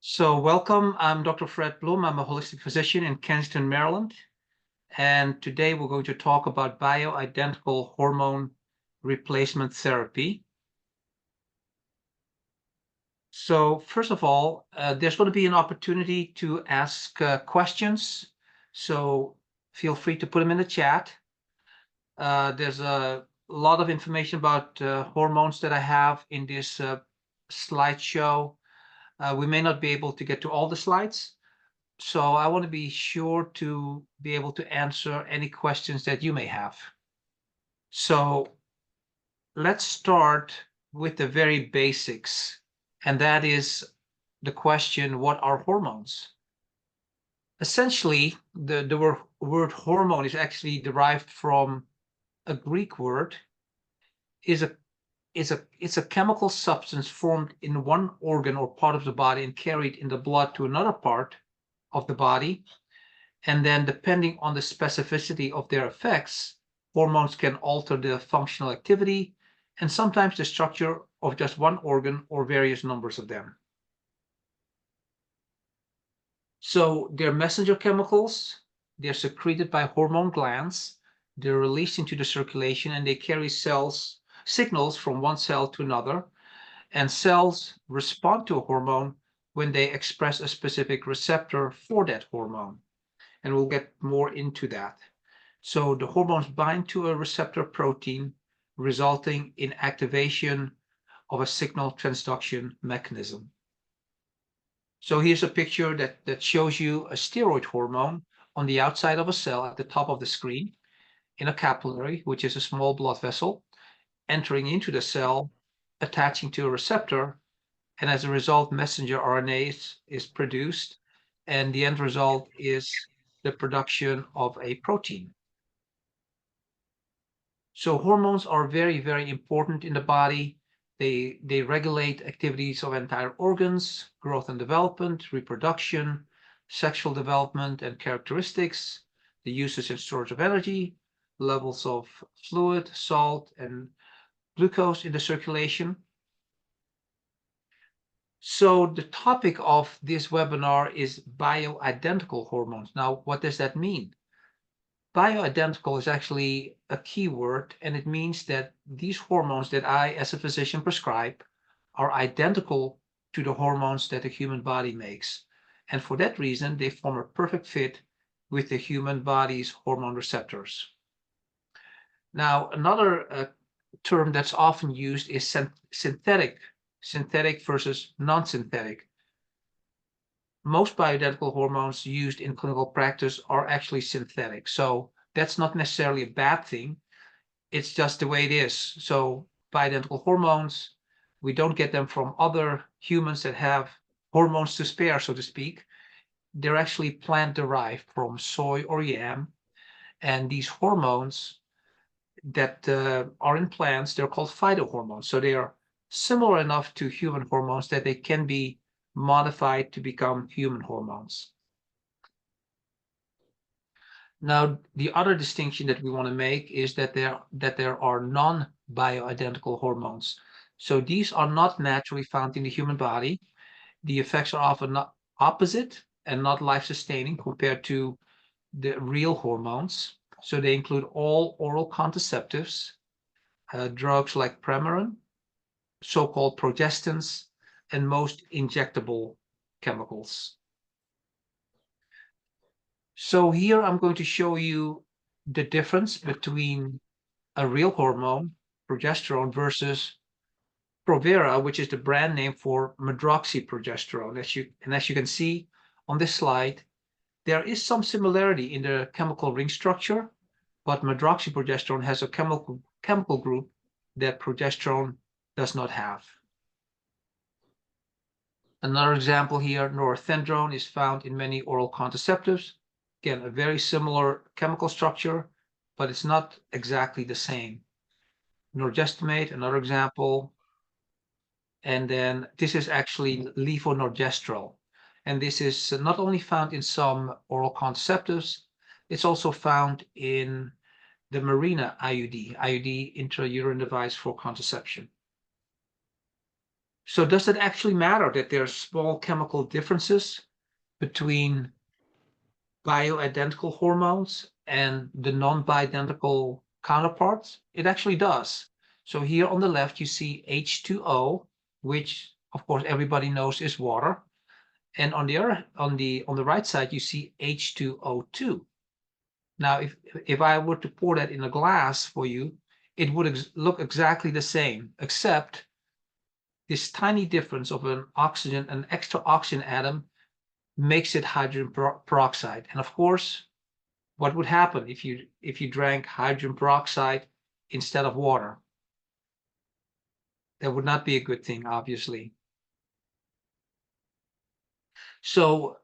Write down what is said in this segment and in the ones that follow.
So welcome, I'm Dr. Fred Blum. I'm a holistic physician in Kensington, Maryland. And today we're going to talk about bioidentical hormone replacement therapy. So first of all, there's going to be an opportunity to ask questions. So feel free to put them in the chat. There's a lot of information about hormones that I have in this slideshow. We may not be able to get to all the slides. So I want to be sure to be able to answer any questions that you may have. So let's start with the very basics, and that is the question, what are hormones? Essentially, the word hormone is actually derived from a Greek word. It's a chemical substance formed in one organ or part of the body and carried in the blood to another part of the body. And then depending on the specificity of their effects, hormones can alter the functional activity and sometimes the structure of just one organ or various numbers of them. So they're messenger chemicals, they're secreted by hormone glands, they're released into the circulation, and they carry signals from one cell to another, and cells respond to a hormone when they express a specific receptor for that hormone. And we'll get more into that. So the hormones bind to a receptor protein, resulting in activation of a signal transduction mechanism. So here's a picture that shows you a steroid hormone on the outside of a cell at the top of the screen in a capillary, which is a small blood vessel, entering into the cell, attaching to a receptor, and as a result, messenger RNA is produced, and the end result is the production of a protein. So hormones are very, very important in the body. They regulate activities of entire organs, growth and development, reproduction, sexual development and characteristics, the usage and storage of energy, levels of fluid, salt, and glucose in the circulation. So the topic of this webinar is bioidentical hormones. Now, what does that mean? Bioidentical is actually a key word, and it means that these hormones that I, as a physician, prescribe are identical to the hormones that the human body makes. And for that reason, they form a perfect fit with the human body's hormone receptors. Now, another term that's often used is synthetic versus non-synthetic. Most bioidentical hormones used in clinical practice are actually synthetic. So that's not necessarily a bad thing. It's just the way it is. So bioidentical hormones, we don't get them from other humans that have hormones to spare, so to speak. They're actually plant derived from soy or yam. And these hormones that are in plants, they're called phytohormones. So they are similar enough to human hormones that they can be modified to become human hormones. Now, the other distinction that we want to make is that there are non-bioidentical hormones. So these are not naturally found in the human body. The effects are often not opposite and not life-sustaining compared to the real hormones. So they include all oral contraceptives, drugs like Premarin, so-called progestins, and most injectable chemicals. So here I'm going to show you the difference between a real hormone, progesterone, versus Provera, which is the brand name for medroxyprogesterone. As you can see on this slide, there is some similarity in the chemical ring structure, but medroxyprogesterone has a chemical group that progesterone does not have. Another example here, norethindrone is found in many oral contraceptives. Again, a very similar chemical structure, but it's not exactly the same. Norgestimate, another example. And then this is actually levonorgestrel. And this is not only found in some oral contraceptives, it's also found in the Mirena IUD intrauterine device for contraception. So does it actually matter that there are small chemical differences between bioidentical hormones and the non-bioidentical counterparts? It actually does. So here on the left, you see H2O, which of course everybody knows is water. And on the right side, you see H2O2. Now, if I were to pour that in a glass for you, it would look exactly the same, except this tiny difference of an extra oxygen atom makes it hydrogen peroxide. And of course, what would happen if you drank hydrogen peroxide instead of water? That would not be a good thing, obviously. So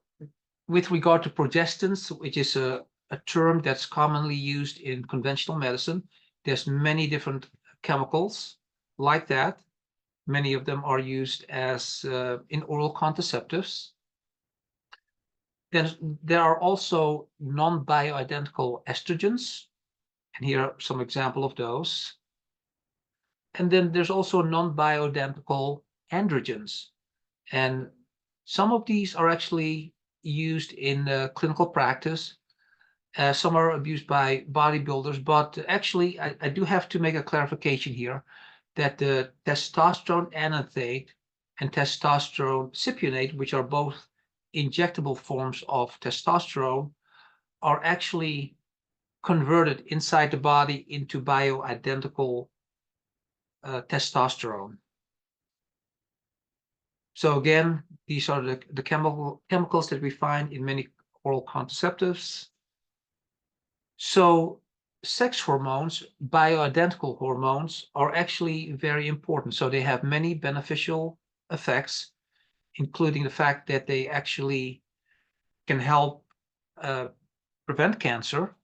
with regard to progestins, which is a term that's commonly used in conventional medicine, there's many different chemicals like that. Many of them are used as in oral contraceptives. Then there are also non-bioidentical estrogens, and here are some examples of those. And then there's also non-bioidentical androgens, and some of these are actually used in clinical practice. Some are abused by bodybuilders, but actually I do have to make a clarification here that the testosterone enanthate and testosterone cypionate, which are both injectable forms of testosterone, are actually converted inside the body into bioidentical testosterone. So again, these are the chemicals that we find in many oral contraceptives. So sex hormones, bioidentical hormones, are actually very important. So they have many beneficial effects, including the fact that they actually can help prevent cancer.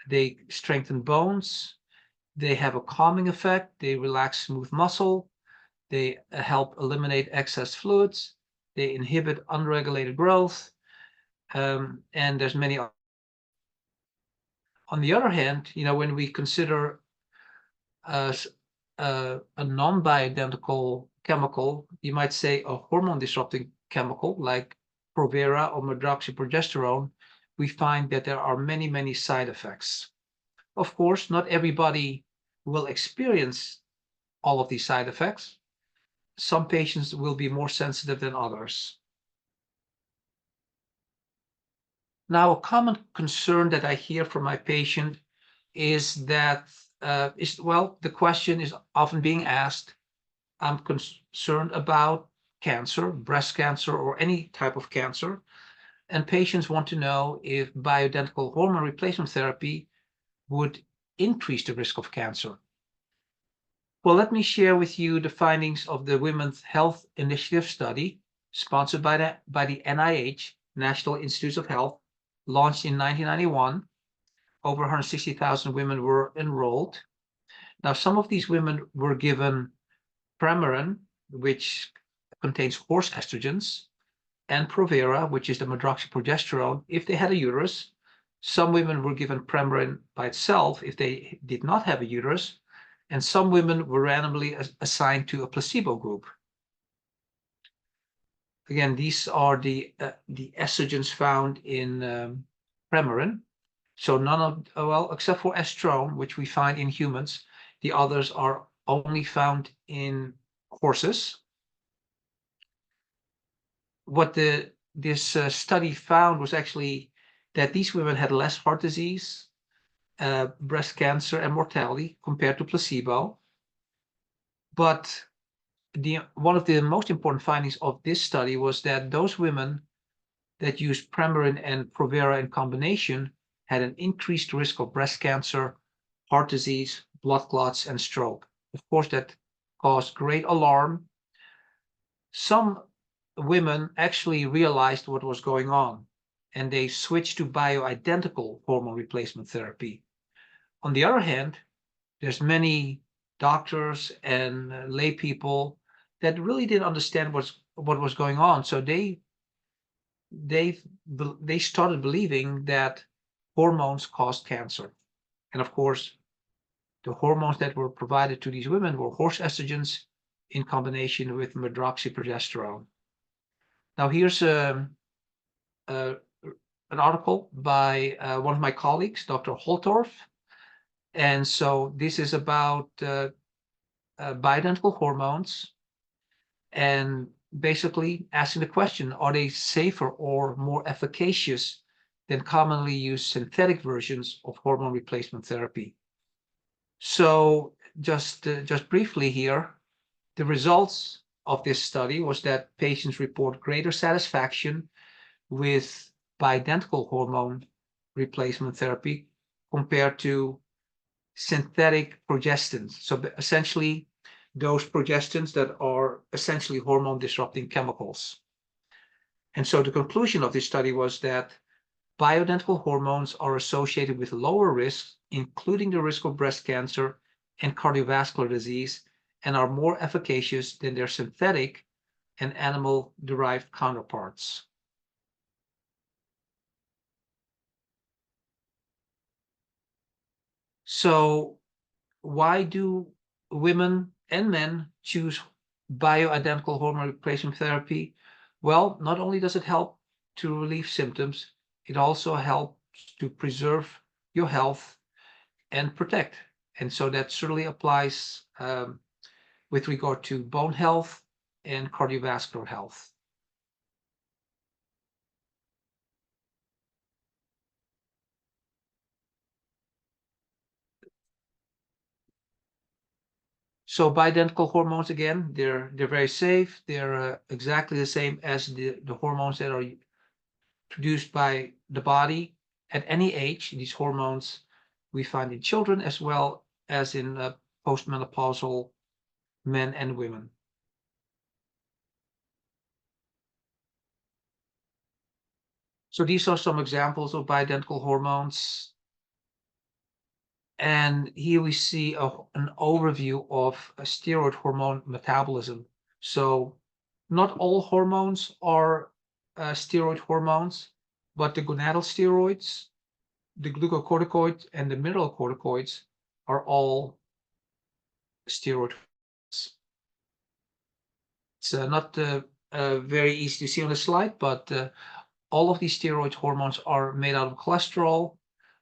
They strengthen bones. They have a calming effect. They relax smooth muscle. They help eliminate excess fluids. They inhibit unregulated growth. And there's many. On the other hand, when we consider a non-bioidentical chemical, you might say a hormone disrupting chemical like Provera or medroxyprogesterone, we find that there are many, many side effects. Of course, not everybody will experience all of these side effects. Some patients will be more sensitive than others. Now, a common concern that I hear from my patient is that the question is often being asked, I'm concerned about cancer, breast cancer, or any type of cancer, and patients want to know if bioidentical hormone replacement therapy would increase the risk of cancer. Well, let me share with you the findings of the Women's Health Initiative study, sponsored by the NIH, National Institutes of Health, launched in 1991. Over 160,000 women were enrolled. Now, some of these women were given Premarin, which contains horse estrogens, and Provera, which is the medroxyprogesterone, if they had a uterus. Some women were given Premarin by itself if they did not have a uterus, and some women were randomly assigned to a placebo group. Again, these are the estrogens found in Premarin. So none of, except for estrone, which we find in humans, the others are only found in horses. What this study found was actually that these women had less heart disease, breast cancer, and mortality compared to placebo. But one of the most important findings of this study was that those women that used Premarin and Provera in combination had an increased risk of breast cancer, heart disease, blood clots, and stroke. Of course, that caused great alarm. Some women actually realized what was going on, and they switched to bioidentical hormone replacement therapy. On the other hand, there's many doctors and lay people that really didn't understand what was going on. So they started believing that hormones caused cancer. And of course, the hormones that were provided to these women were horse estrogens, in combination with medroxyprogesterone. Now here's an article by one of my colleagues, Dr. Holtorf. And so this is about bioidentical hormones and basically asking the question, are they safer or more efficacious than commonly used synthetic versions of hormone replacement therapy? So just briefly here, the results of this study was that patients report greater satisfaction with bioidentical hormone replacement therapy compared to synthetic progestins. So essentially, those progestins that are essentially hormone disrupting chemicals. And so the conclusion of this study was that bioidentical hormones are associated with lower risks, including the risk of breast cancer and cardiovascular disease, and are more efficacious than their synthetic and animal-derived counterparts. So why do women and men choose bioidentical hormone replacement therapy? Well, not only does it help to relieve symptoms, it also helps to preserve your health and protect. And so that certainly applies with regard to bone health and cardiovascular health. So bioidentical hormones, again, they're very safe. They're exactly the same as the hormones that are produced by the body at any age. These hormones we find in children as well as in postmenopausal men and women. So these are some examples of bioidentical hormones. And here we see an overview of steroid hormone metabolism. So not all hormones are steroid hormones, but the gonadal steroids, the glucocorticoids, and the mineralocorticoids are all steroid hormones. It's not very easy to see on the slide, but all of these steroid hormones are made out of cholesterol.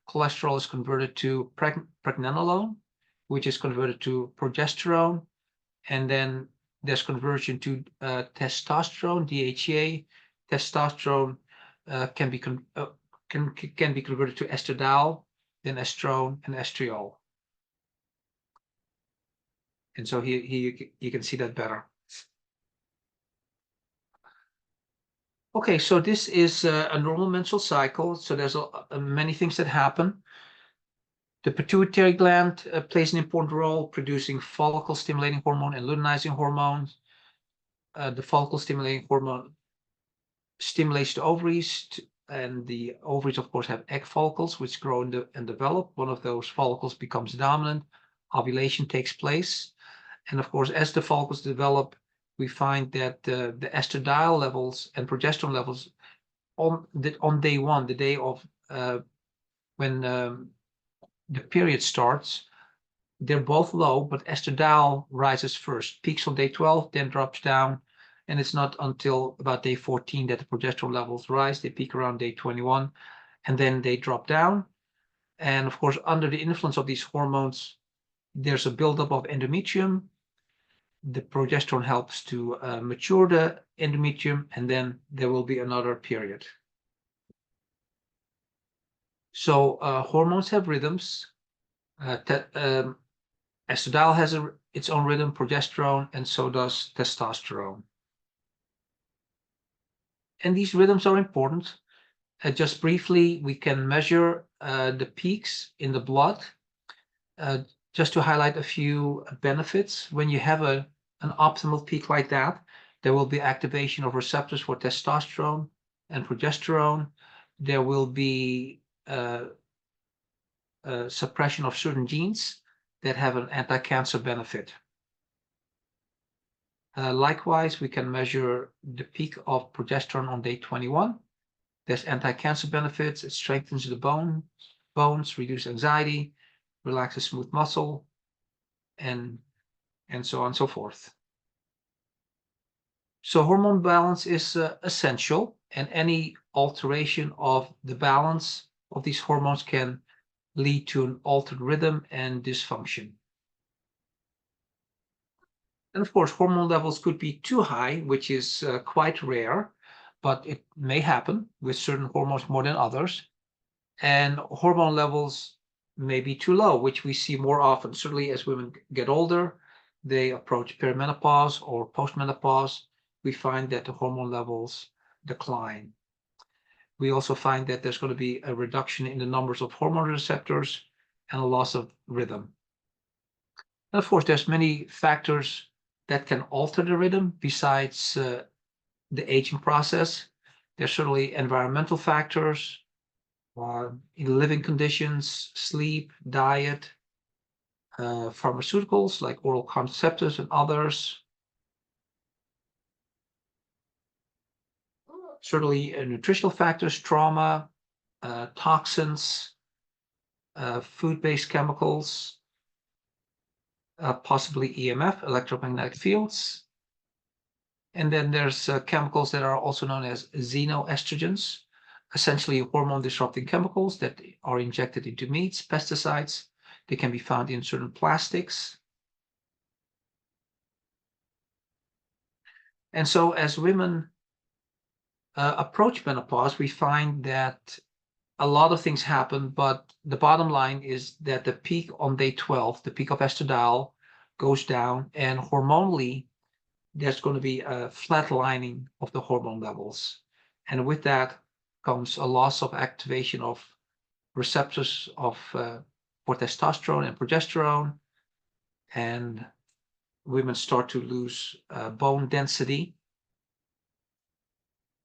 Cholesterol is converted to pregnenolone, which is converted to progesterone, and then there's conversion to testosterone, DHEA. Testosterone can be converted to estradiol, then estrone, and estriol. And so here you can see that better. Okay, so this is a normal menstrual cycle. So there's many things that happen. The pituitary gland plays an important role producing follicle-stimulating hormone and luteinizing hormones. The follicle-stimulating hormone stimulates the ovaries, and the ovaries, of course, have egg follicles which grow and develop. One of those follicles becomes dominant. Ovulation takes place. And of course, as the follicles develop, we find that the estradiol levels and progesterone levels on day one, the day of when the period starts, they're both low, but estradiol rises first, peaks on day 12, then drops down, and it's not until about day 14 that the progesterone levels rise. They peak around day 21, and then they drop down. And of course, under the influence of these hormones, there's a buildup of endometrium. The progesterone helps to mature the endometrium, and then there will be another period. So hormones have rhythms. Estradiol has its own rhythm, progesterone, and so does testosterone. And these rhythms are important. Just briefly, we can measure the peaks in the blood. Just to highlight a few benefits, when you have an optimal peak like that, there will be activation of receptors for testosterone and progesterone. There will be suppression of certain genes that have an anti-cancer benefit. Likewise, we can measure the peak of progesterone on day 21. There's anti-cancer benefits. It strengthens the bones, reduces anxiety, relaxes smooth muscle, and so on and so forth. So hormone balance is essential, and any alteration of the balance of these hormones can lead to an altered rhythm and dysfunction. And of course, hormone levels could be too high, which is quite rare, but it may happen with certain hormones more than others. And hormone levels may be too low, which we see more often. Certainly, as women get older, they approach perimenopause or postmenopause, we find that the hormone levels decline. We also find that there's going to be a reduction in the numbers of hormone receptors and a loss of rhythm. And of course, there's many factors that can alter the rhythm besides the aging process. There's certainly environmental factors, in living conditions, sleep, diet, pharmaceuticals like oral contraceptives and others. Certainly nutritional factors, trauma, toxins, food-based chemicals, possibly EMF, electromagnetic fields. And then there's chemicals that are also known as xenoestrogens, essentially hormone-disrupting chemicals that are injected into meats, pesticides. They can be found in certain plastics. And so as women approach menopause, we find that a lot of things happen, but the bottom line is that the peak on day 12, the peak of estradiol, goes down, and hormonally, there's going to be a flatlining of the hormone levels. And with that comes a loss of activation of receptors of for testosterone and progesterone, and women start to lose bone density,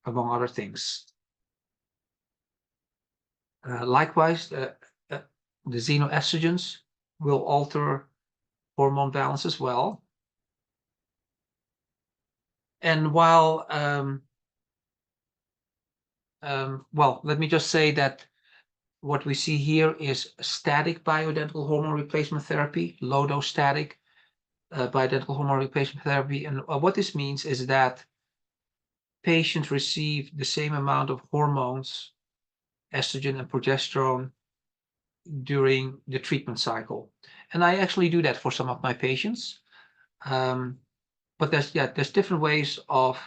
among other things. Likewise, the xenoestrogens will alter hormone balance as well. And while, well, let me just say that what we see here is static bioidentical hormone replacement therapy, low dose static bioidentical hormone replacement therapy. And what this means is that patients receive the same amount of hormones, estrogen and progesterone, during the treatment cycle. And I actually do that for some of my patients. But there's different ways of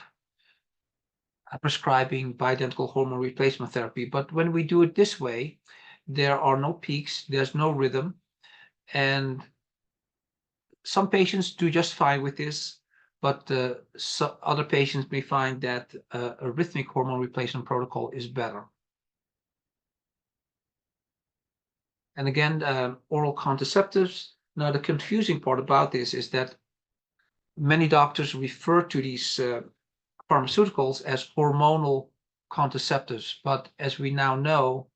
prescribing bioidentical hormone replacement therapy. But when we do it this way, there are no peaks, there's no rhythm, and some patients do just fine with this, but other patients may find that a rhythmic hormone replacement protocol is better. And again, oral contraceptives. Now, the confusing part about this is that many doctors refer to these pharmaceuticals as hormonal contraceptives, but as we now know,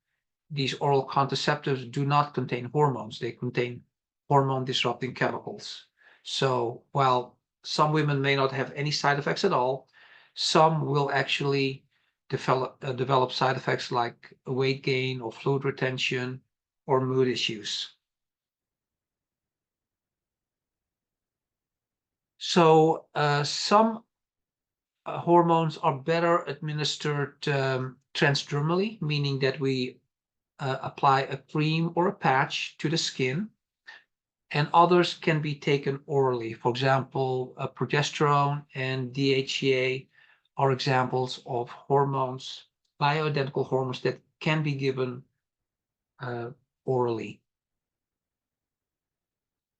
these oral contraceptives do not contain hormones. They contain hormone-disrupting chemicals. So while some women may not have any side effects at all, some will actually develop side effects like weight gain or fluid retention or mood issues. So some hormones are better administered transdermally, meaning that we apply a cream or a patch to the skin, and others can be taken orally. For example, progesterone and DHEA are examples of hormones, bioidentical hormones that can be given orally.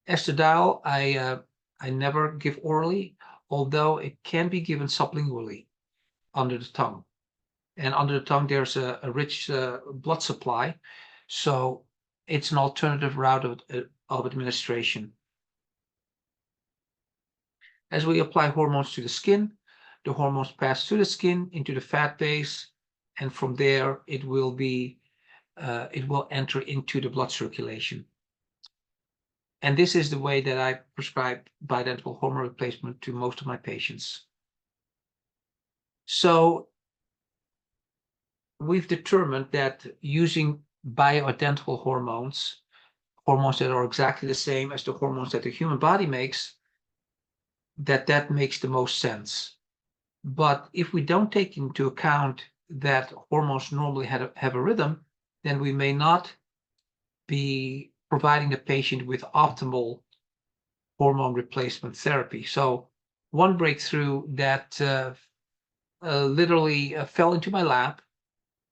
Estradiol, I never give orally, although it can be given sublingually under the tongue. And under the tongue, there's a rich blood supply, so it's an alternative route of administration. As we apply hormones to the skin, the hormones pass through the skin into the fat base, and from there it will enter into the blood circulation. And this is the way that I prescribe bioidentical hormone replacement to most of my patients. So we've determined that using bioidentical hormones that are exactly the same as the hormones that the human body makes, that makes the most sense. But if we don't take into account that hormones normally have a rhythm, then we may not be providing the patient with optimal hormone replacement therapy. So one breakthrough that literally fell into my lap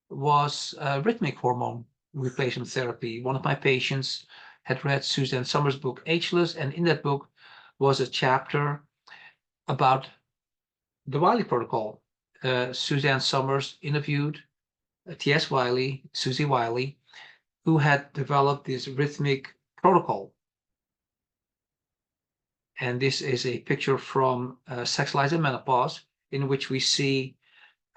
was rhythmic hormone replacement therapy. One of my patients had read Suzanne Somers' book Ageless, and in that book was a chapter about the Wiley protocol. Suzanne Somers interviewed T.S. Wiley, Susie Wiley, who had developed this rhythmic protocol. And this is a picture from Sex, Lies, and Menopause, in which we see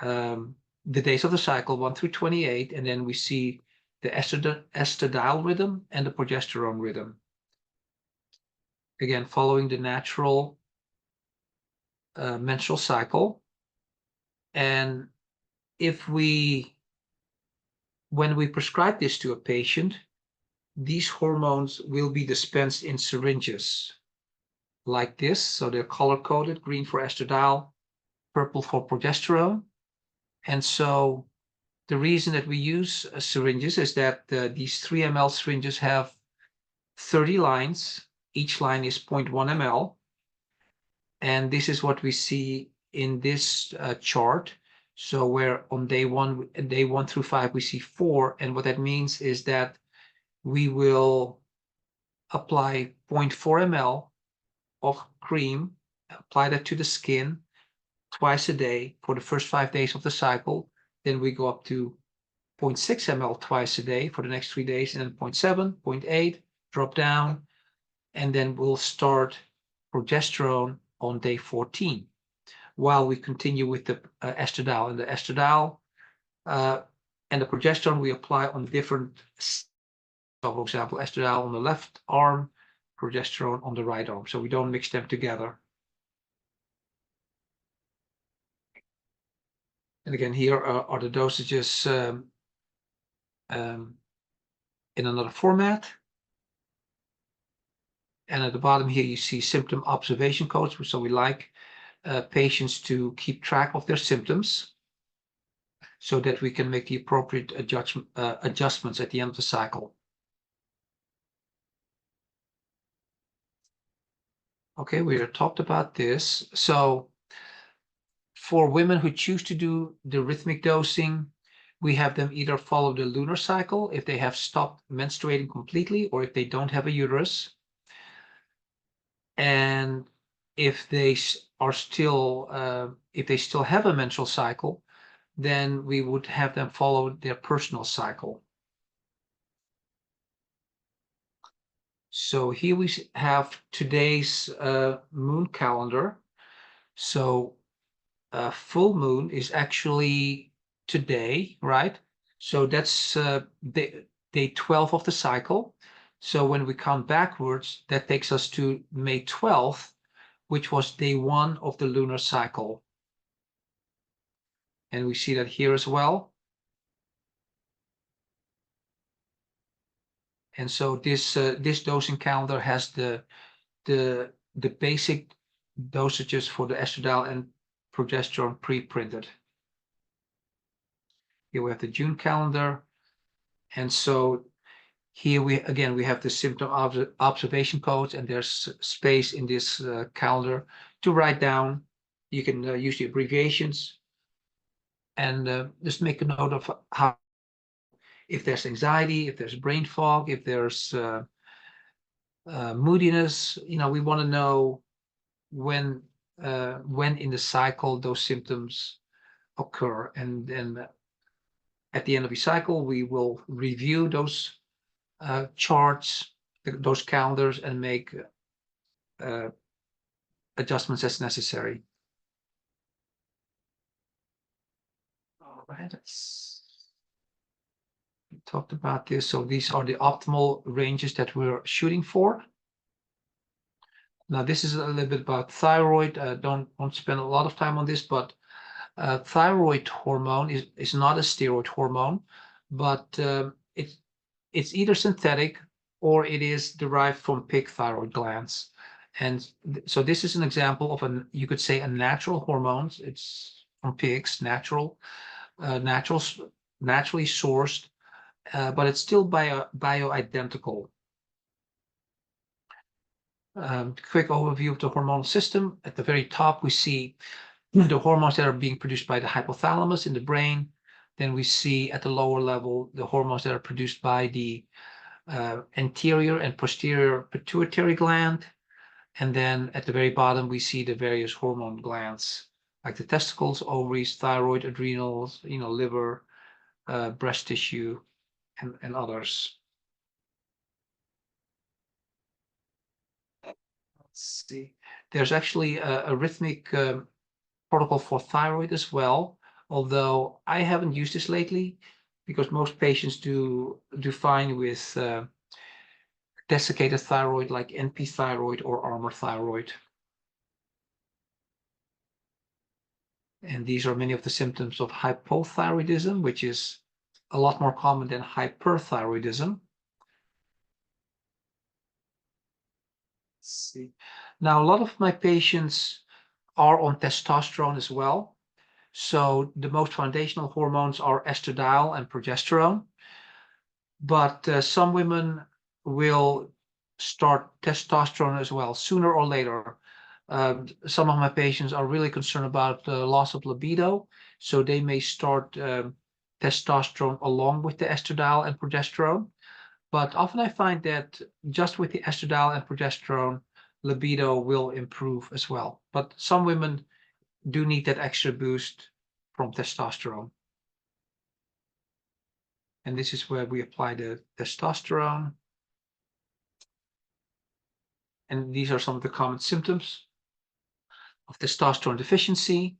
the days of the cycle, 1 through 28, and then we see the estradiol rhythm and the progesterone rhythm. Again, following the natural menstrual cycle. And when we prescribe this to a patient, these hormones will be dispensed in syringes like this. So they're color-coded, green for estradiol, purple for progesterone. And so the reason that we use syringes is that these 3 ml syringes have 30 lines. Each line is 0.1 ml. And this is what we see in this chart. So where on day 1 through 5, we see 4. And what that means is that we will apply 0.4 ml of cream, apply that to the skin twice a day for the first 5 days of the cycle. Then we go up to 0.6 ml twice a day for the next 3 days, and then 0.7, 0.8, drop down, and then we'll start progesterone on day 14, while we continue with the estradiol. And the estradiol and the progesterone we apply on different, so for example, estradiol on the left arm, progesterone on the right arm, so we don't mix them together. And again, here are the dosages in another format. And at the bottom here, you see symptom observation codes. So we like patients to keep track of their symptoms so that we can make the appropriate adjustments at the end of the cycle. Okay, we have talked about this. So for women who choose to do the rhythmic dosing, we have them either follow the lunar cycle if they have stopped menstruating completely, or if they don't have a uterus. And if they are still, if they still have a menstrual cycle, then we would have them follow their personal cycle. So here we have today's moon calendar. So full moon is actually today, right? So that's day 12 of the cycle. So when we count backwards, that takes us to May 12th, which was day 1 of the lunar cycle. And we see that here as well. And so this dosing calendar has the basic dosages for the estradiol and progesterone pre-printed. Here we have the June calendar. And so here we have the symptom observation codes, and there's space in this calendar to write down. You can use the abbreviations, and just make a note of how, if there's anxiety, if there's brain fog, if there's moodiness. We want to know when in the cycle those symptoms occur, and then at the end of the cycle we will review those charts, those calendars, and make adjustments as necessary. All right, we talked about this. So these are the optimal ranges that we're shooting for. Now this is a little bit about thyroid. Don't want to spend a lot of time on this, but thyroid hormone is not a steroid hormone, but it's either synthetic or it is derived from pig thyroid glands. And so this is an example of you could say a natural hormone. It's from pigs, naturally sourced, but it's still bioidentical. Quick overview of the hormonal system. At the very top, we see the hormones that are being produced by the hypothalamus in the brain. Then we see at the lower level the hormones that are produced by the anterior and posterior pituitary gland. And then at the very bottom, we see the various hormone glands, like the testicles, ovaries, thyroid, adrenals, liver, breast tissue, and others. Let's see. There's actually a rhythmic protocol for thyroid as well, although I haven't used this lately because most patients do fine with desiccated thyroid like NP thyroid or Armour thyroid. And these are many of the symptoms of hypothyroidism, which is a lot more common than hyperthyroidism. Let's see. Now, a lot of my patients are on testosterone as well. So the most foundational hormones are estradiol and progesterone. But some women will start testosterone as well, sooner or later. Some of my patients are really concerned about the loss of libido, so they may start testosterone along with the estradiol and progesterone. But often I find that just with the estradiol and progesterone, libido will improve as well. But some women do need that extra boost from testosterone. And this is where we apply the testosterone. And these are some of the common symptoms of testosterone deficiency,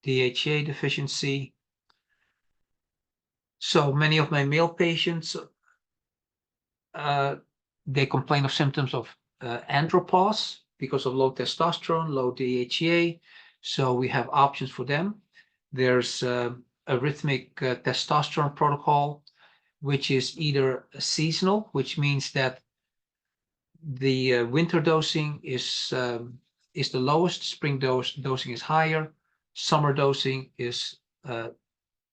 DHA deficiency. So many of my male patients, they complain of symptoms of andropause because of low testosterone, low DHA. So we have options for them. There's a rhythmic testosterone protocol, which is either seasonal, which means that the winter dosing is the lowest, spring dosing is higher, summer dosing is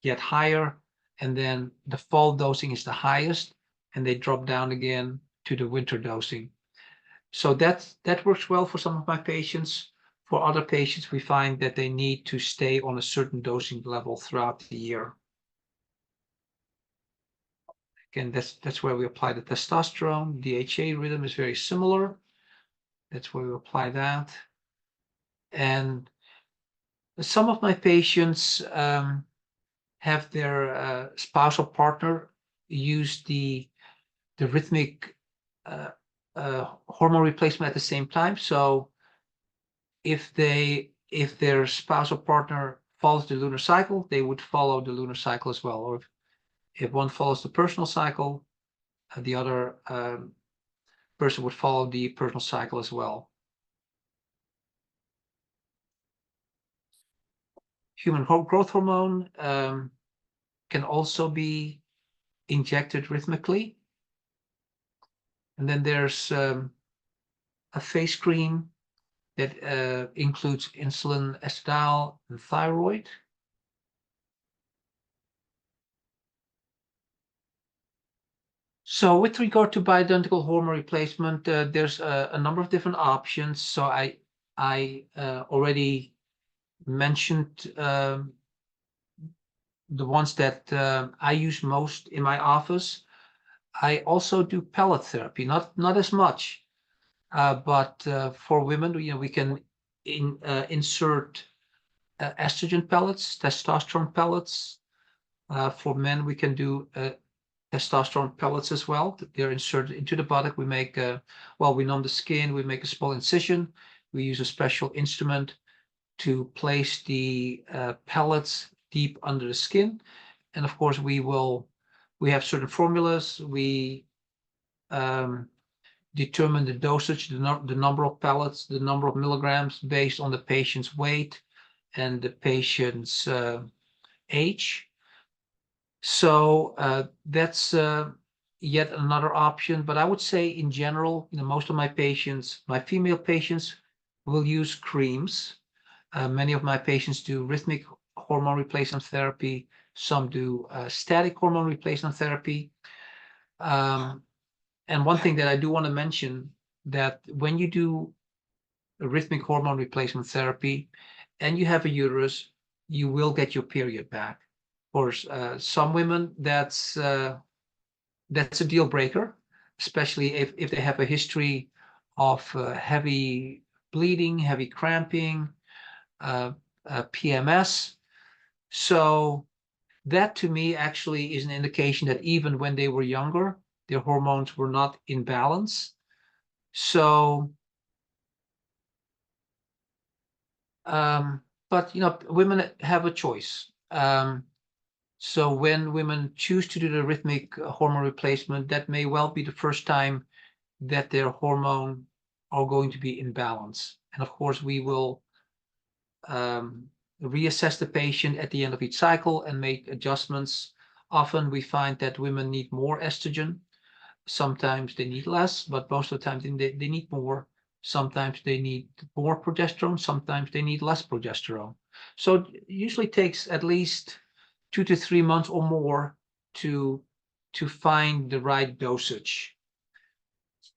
yet higher, and then the fall dosing is the highest, and they drop down again to the winter dosing. So that works well for some of my patients. For other patients, we find that they need to stay on a certain dosing level throughout the year. Again, that's where we apply the testosterone. DHA rhythm is very similar. That's where we apply that. And some of my patients have their spousal partner use the rhythmic hormone replacement at the same time. So if their spousal partner follows the lunar cycle, they would follow the lunar cycle as well. Or if one follows the personal cycle, the other person would follow the personal cycle as well. Human growth hormone can also be injected rhythmically. And then there's a face cream that includes insulin, estradiol, and thyroid. So with regard to bioidentical hormone replacement, there's a number of different options. So I already mentioned the ones that I use most in my office. I also do pellet therapy, not as much, but for women, we can insert estrogen pellets, testosterone pellets. For men, we can do testosterone pellets as well. They're inserted into the buttock. We make we numb the skin. We make a small incision. We use a special instrument to place the pellets deep under the skin. And of course, we have certain formulas. We determine the dosage, the number of pellets, the number of milligrams based on the patient's weight and the patient's age. So that's yet another option. But I would say in general, most of my patients, my female patients, will use creams. Many of my patients do rhythmic hormone replacement therapy. Some do static hormone replacement therapy. And one thing that I do want to mention, that when you do rhythmic hormone replacement therapy and you have a uterus, you will get your period back. Of course, some women, that's a deal breaker, especially if they have a history of heavy bleeding, heavy cramping, PMS. So that to me actually is an indication that even when they were younger, their hormones were not in balance. So, but women have a choice. So when women choose to do the rhythmic hormone replacement, that may well be the first time that their hormone are going to be in balance. And of course, we will reassess the patient at the end of each cycle and make adjustments. Often we find that women need more estrogen. Sometimes they need less, but most of the time they need more. Sometimes they need more progesterone. Sometimes they need less progesterone. So it usually takes at least 2 to 3 months or more to find the right dosage.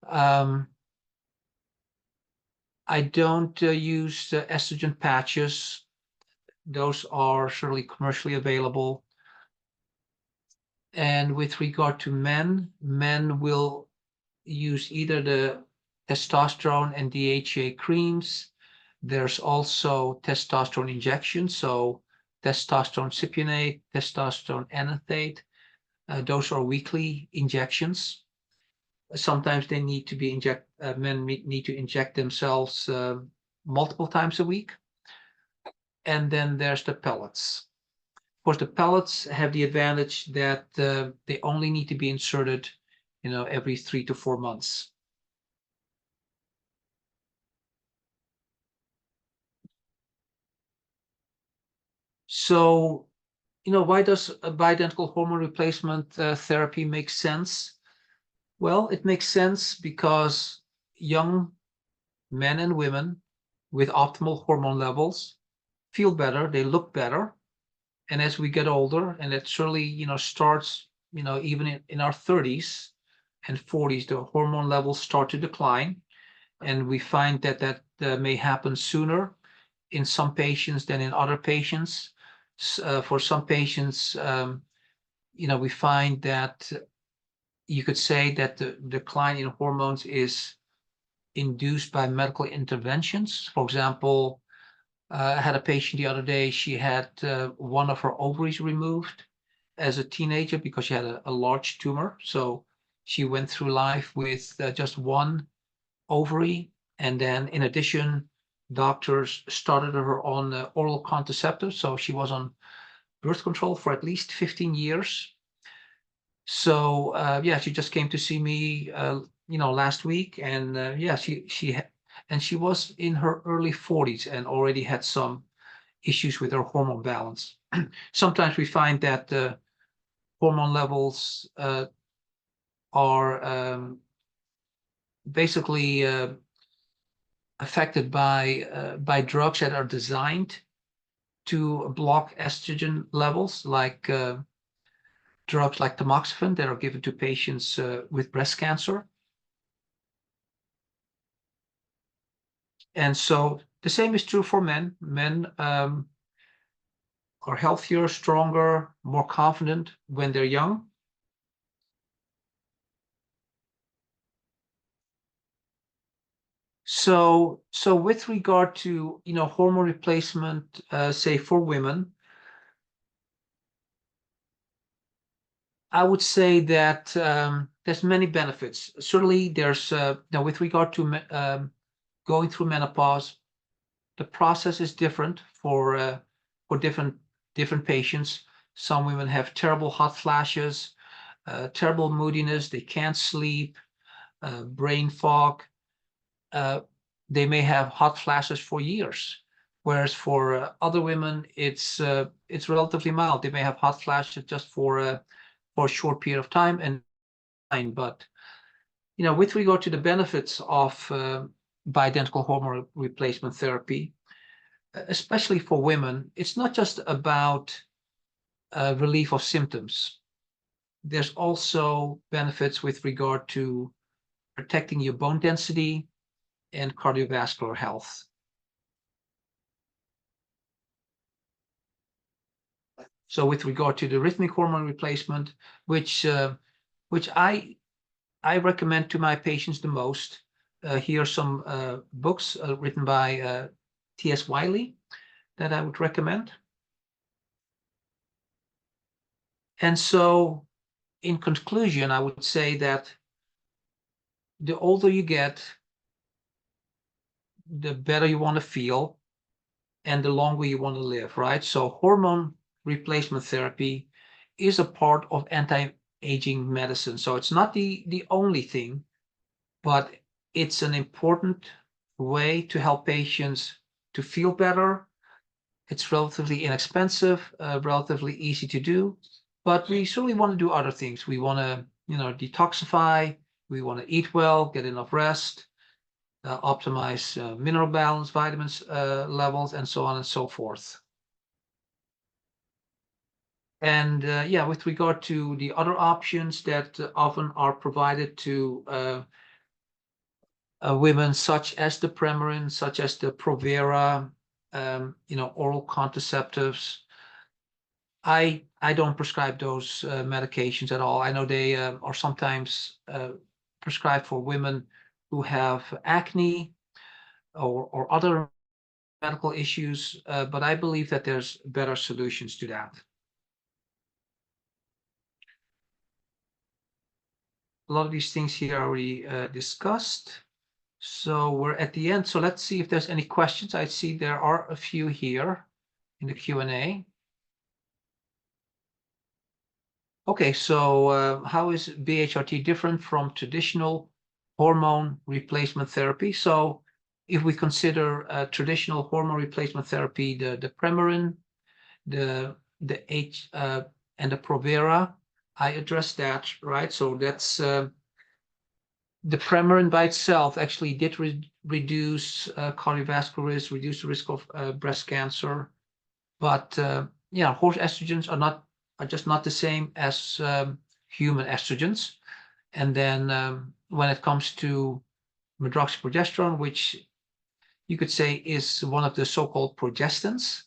I don't use estrogen patches. Those are certainly commercially available. And with regard to men, men will use either the testosterone and DHA creams. There's also testosterone injections, so testosterone cypionate, testosterone enanthate. Those are weekly injections. Sometimes they need to be men need to inject themselves multiple times a week. And then there's the pellets. Of course, the pellets have the advantage that they only need to be inserted, every 3 to 4 months. So, why does a bioidentical hormone replacement therapy make sense? Well, it makes sense because young men and women with optimal hormone levels feel better, they look better. And as we get older, and it certainly, starts, even in our 30s and 40s, the hormone levels start to decline. And we find that may happen sooner in some patients than in other patients. For some patients, we find that you could say that the decline in hormones is induced by medical interventions. For example, I had a patient the other day, she had one of her ovaries removed as a teenager because she had a large tumor. So she went through life with just one ovary. And then in addition, doctors started her on oral contraceptives. So she was on birth control for at least 15 years. So she just came to see me, last week, and she was in her early 40s and already had some issues with her hormone balance. Sometimes we find that the hormone levels are basically affected by drugs that are designed to block estrogen levels, like drugs like tamoxifen that are given to patients with breast cancer. And so the same is true for men. Men are healthier, stronger, more confident when they're young. So with regard to, hormone replacement, say for women, I would say that there's many benefits. Certainly there's, with regard to going through menopause, the process is different for different patients. Some women have terrible hot flashes, terrible moodiness, they can't sleep, brain fog. They may have hot flashes for years, whereas for other women, it's relatively mild. They may have hot flashes just for a short period of time, and But with regard to the benefits of bioidentical hormone replacement therapy, especially for women, it's not just about relief of symptoms. There's also benefits with regard to protecting your bone density and cardiovascular health. So with regard to the rhythmic hormone replacement, which I recommend to my patients the most, here are some books written by T.S. Wiley that I would recommend. And so, in conclusion, I would say that the older you get, the better you want to feel, and the longer you want to live, right? So hormone replacement therapy is a part of anti-aging medicine. So it's not the only thing, but it's an important way to help patients to feel better. It's relatively inexpensive, relatively easy to do, but we certainly want to do other things. We want to, detoxify. We want to eat well, get enough rest, optimize mineral balance, vitamins levels, and so on and so forth. And yeah, with regard to the other options that often are provided to women, such as the Premarin, such as the Provera, oral contraceptives, I don't prescribe those medications at all. I know they are sometimes prescribed for women who have acne or other medical issues, but I believe that there's better solutions to that. A lot of these things here are already discussed. So we're at the end. So let's see if there's any questions. I see there are a few here in the Q&A. Okay, so how is BHRT different from traditional hormone replacement therapy? So if we consider traditional hormone replacement therapy, the Premarin, the and the Provera, I addressed that, right? So that's the Premarin by itself actually did reduce cardiovascular risk, reduce the risk of breast cancer, but yeah, horse estrogens are just not the same as human estrogens. And then when it comes to medroxyprogesterone, which you could say is one of the so-called progestins,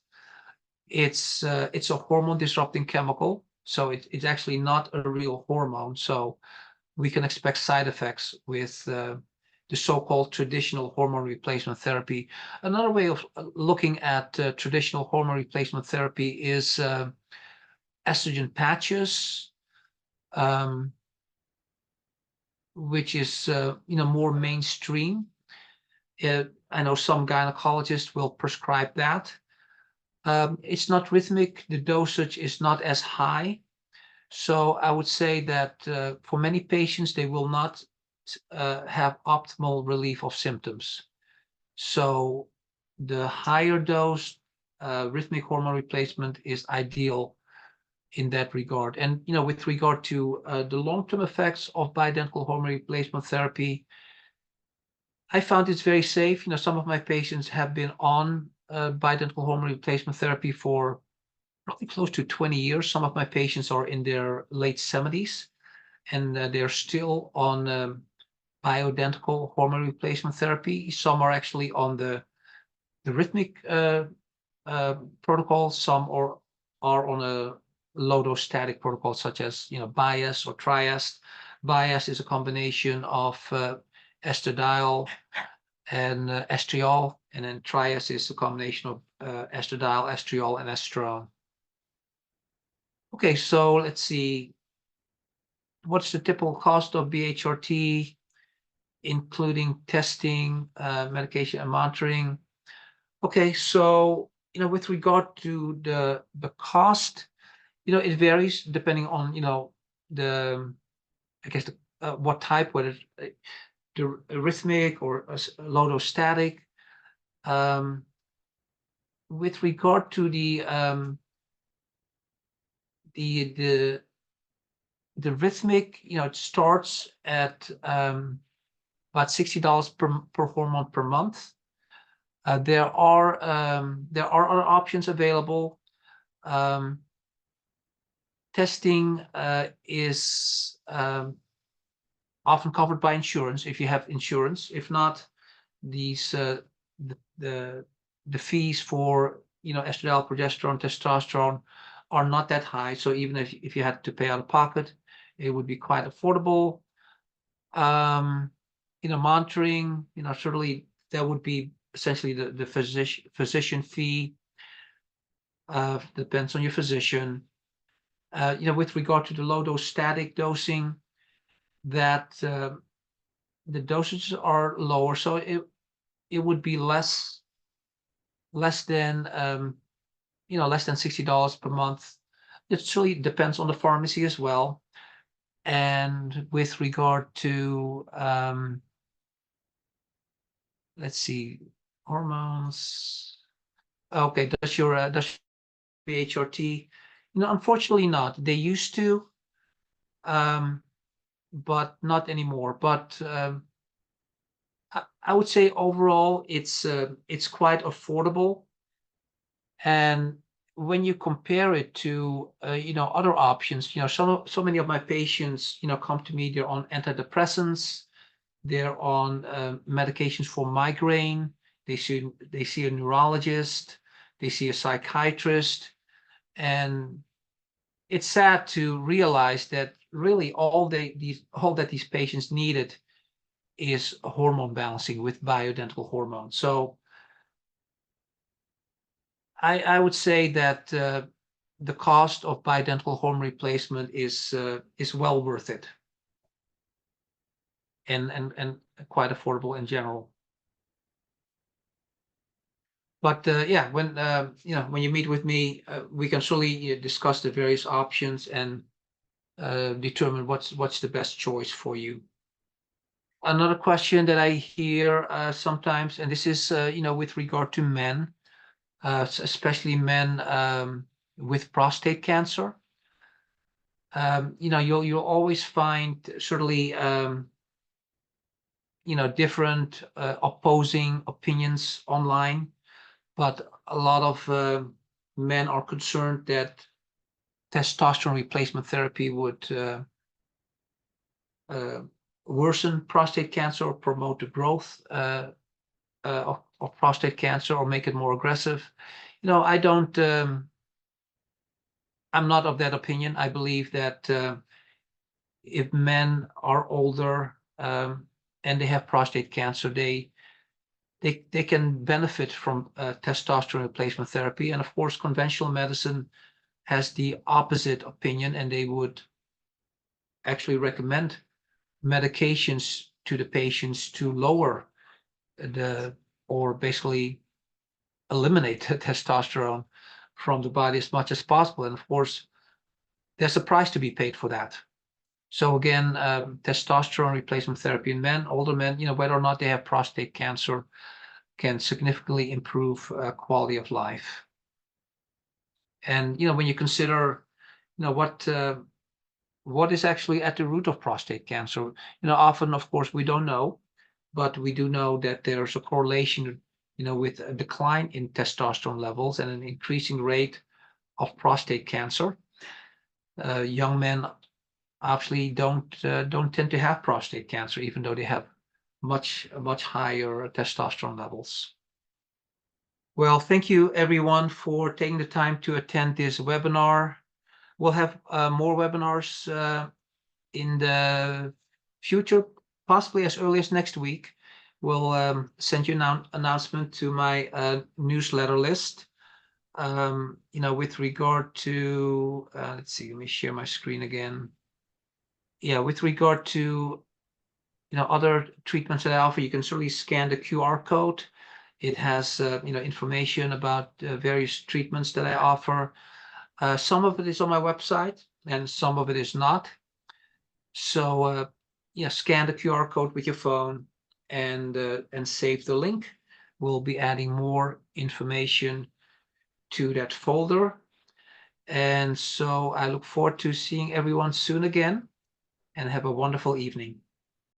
it's a hormone disrupting chemical, so it's actually not a real hormone. So we can expect side effects with the so-called traditional hormone replacement therapy. Another way of looking at traditional hormone replacement therapy is estrogen patches, which is more mainstream. I know some gynecologists will prescribe that. It's not rhythmic. The dosage is not as high. So I would say that for many patients, they will not have optimal relief of symptoms. So the higher dose rhythmic hormone replacement is ideal in that regard. And with regard to the long-term effects of bioidentical hormone replacement therapy, I found it's very safe. Some of my patients have been on bioidentical hormone replacement therapy for probably close to 20 years. Some of my patients are in their late 70s, and they're still on bioidentical hormone replacement therapy. Some are actually on the rhythmic protocol. Some are on a low-dose static protocol, such as Bias or Trias. Bias is a combination of estradiol and estriol, and then Trias is a combination of estradiol, estriol, and estrone. Okay, so let's see. What's the typical cost of BHRT, including testing, medication, and monitoring? Okay, so with regard to the cost, it varies depending on the I guess what type, whether the rhythmic or low-dose static. With regard to the the rhythmic, it starts at about $60 per hormone per month. There are other options available. Testing is often covered by insurance if you have insurance. If not, these the fees for estradiol, progesterone, testosterone are not that high. So even if you had to pay out of pocket, it would be quite affordable. Monitoring, certainly that would be essentially the physician fee. Depends on your physician. With regard to the low dose static dosing, that the dosages are lower, so it would be less than less than $60 per month. It really depends on the pharmacy as well. And with regard to let's see, hormones. Okay, does your BHRT? Unfortunately not. They used to, but not anymore. But I would say overall it's quite affordable. And when you compare it to other options, so many of my patients come to me, they're on antidepressants, they're on medications for migraine, they see a neurologist, they see a psychiatrist, and it's sad to realize that really all that these patients needed is hormone balancing with bioidentical hormones. So I would say that the cost of bioidentical hormone replacement is well worth it, and quite affordable in general. But yeah, when you meet with me, we can surely discuss the various options and determine what's the best choice for you. Another question that I hear sometimes, and this is with regard to men, especially men with prostate cancer. You'll always find certainly different opposing opinions online, but a lot of men are concerned that testosterone replacement therapy would worsen prostate cancer or promote the growth of prostate cancer or make it more aggressive. I don't. I'm not of that opinion. I believe that if men are older and they have prostate cancer, they can benefit from testosterone replacement therapy. And of course, conventional medicine has the opposite opinion, and they would actually recommend medications to the patients to lower or basically eliminate the testosterone from the body as much as possible. And of course, there's a price to be paid for that. So again, testosterone replacement therapy in men, older men, whether or not they have prostate cancer, can significantly improve quality of life. And when you consider what is actually at the root of prostate cancer, often, of course, we don't know, but we do know that there's a correlation with a decline in testosterone levels and an increasing rate of prostate cancer. Young men actually don't tend to have prostate cancer, even though they have much higher testosterone levels. Well, thank you everyone for taking the time to attend this webinar. We'll have more webinars in the future, possibly as early as next week. We'll send you an announcement to my newsletter list. With regard to, let's see, let me share my screen again. Yeah, with regard to, other treatments that I offer, you can certainly scan the QR code. It has, information about various treatments that I offer. Some of it is on my website and some of it is not. So, scan the QR code with your phone and save the link. We'll be adding more information to that folder. And so I look forward to seeing everyone soon again. and have a wonderful evening.